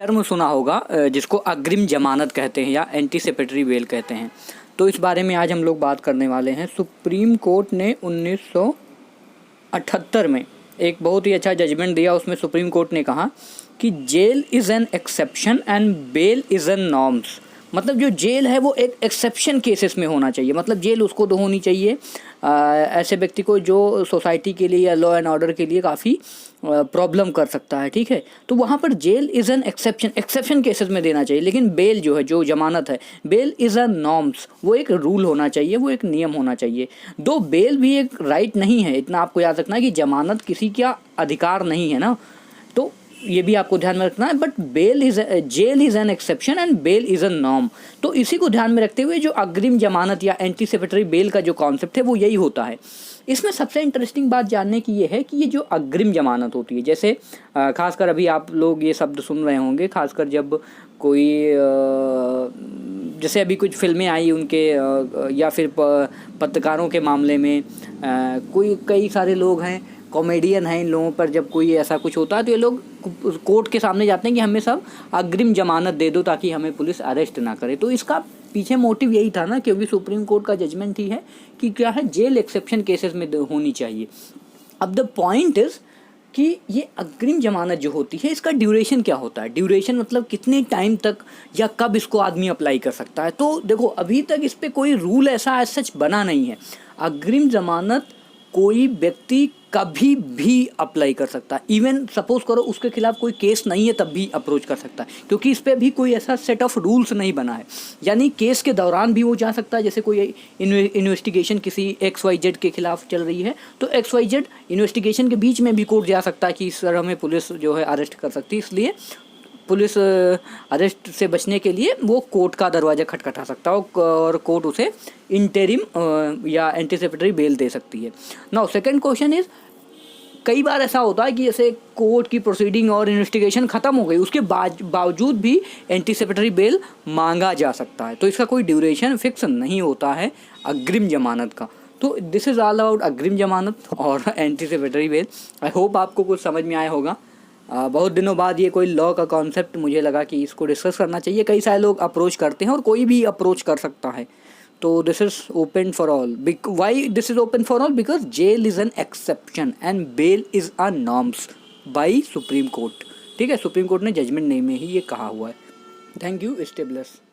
Term सुना होगा जिसको अग्रिम जमानत कहते हैं या एंटीसिपेटरी बेल कहते हैं। तो इस बारे में आज हम लोग बात करने वाले हैं। सुप्रीम कोर्ट ने 1978 में एक बहुत ही अच्छा जजमेंट दिया। उसमें सुप्रीम कोर्ट ने कहा कि jail is an exception and bail is an norms. मतलब जो जेल है वो एक एक्सेप्शन केसेस में होना चाहिए, मतलब जेल उसको तो होनी चाहिए ऐसे व्यक्ति को जो सोसाइटी के लिए या लॉ एंड ऑर्डर के लिए काफ़ी प्रॉब्लम कर सकता है, ठीक है। तो वहाँ पर jail is an exception cases में देना चाहिए। लेकिन बेल जो है, जो जमानत है, बेल इज़ अ नॉर्म्स, वो एक रूल होना चाहिए, वो एक नियम होना चाहिए। दो बेल भी एक राइट नहीं है, इतना आपको याद रखना है कि जमानत किसी का अधिकार नहीं है ना, तो ये भी आपको ध्यान में रखना है। But jail is an exception and bail is a norm. तो इसी को ध्यान में रखते हुए जो अग्रिम जमानत या एंटीसिपेटरी बेल का जो कॉन्सेप्ट है वो यही होता है। इसमें सबसे इंटरेस्टिंग बात जानने की ये है कि ये जो अग्रिम जमानत होती है, जैसे खासकर अभी आप लोग ये शब्द सुन रहे होंगे, खासकर जब कोई जैसे अभी कुछ फिल्में आई उनके या फिर पत्रकारों के मामले में कई सारे लोग हैं, कॉमेडियन हैं, इन लोगों पर जब कोई ऐसा कुछ होता है तो ये लोग कोर्ट के सामने जाते हैं कि हमें सब अग्रिम जमानत दे दो ताकि हमें पुलिस अरेस्ट ना करे। तो इसका पीछे मोटिव यही था ना, क्योंकि सुप्रीम कोर्ट का जजमेंट ही है कि क्या है, जेल एक्सेप्शन केसेस में होनी चाहिए। अब द पॉइंट इज़ कि ये अग्रिम जमानत जो होती है इसका ड्यूरेशन क्या होता है। ड्यूरेशन मतलब कितने टाइम तक या कब इसको आदमी अप्लाई कर सकता है। तो देखो, अभी तक इस पर कोई रूल ऐसा सच बना नहीं है। अग्रिम जमानत कोई व्यक्ति कभी भी अप्लाई कर सकता है। इवन सपोज करो उसके खिलाफ कोई केस नहीं है तब भी अप्रोच कर सकता है, क्योंकि इस पर भी कोई ऐसा सेट ऑफ रूल्स नहीं बना है। यानी केस के दौरान भी वो जा सकता है, जैसे कोई इन्वेस्टिगेशन किसी XYZ के खिलाफ चल रही है तो XYZ इन्वेस्टिगेशन के बीच में भी कोर्ट जा सकता है कि इस तरह में पुलिस जो है अरेस्ट कर सकती है। इसलिए पुलिस अरेस्ट से बचने के लिए वो कोर्ट का दरवाज़ा खटखटा सकता है और कोर्ट उसे इंटरिम या एंटीसिपेटरी बेल दे सकती है। नाउ सेकंड क्वेश्चन इज़, कई बार ऐसा होता है कि जैसे कोर्ट की प्रोसीडिंग और इन्वेस्टिगेशन ख़त्म हो गई, उसके बावजूद भी एंटीसिपेटरी बेल मांगा जा सकता है। तो इसका कोई ड्यूरेशन फिक्स नहीं होता है अग्रिम जमानत का। तो दिस इज़ ऑल अबाउट अग्रिम जमानत और एंटीसिपेटरी बेल। आई होप आपको कुछ समझ में आया होगा। बहुत दिनों बाद ये कोई लॉ का कॉन्सेप्ट मुझे लगा कि इसको डिस्कस करना चाहिए। कई सारे लोग अप्रोच करते हैं और कोई भी अप्रोच कर सकता है। तो this is open for all. Why this is open for all? Because jail is an exception and bail is a norms by supreme court. ठीक है, सुप्रीम कोर्ट ने जजमेंट में ही ये कहा हुआ है। Thank you, stay blessed.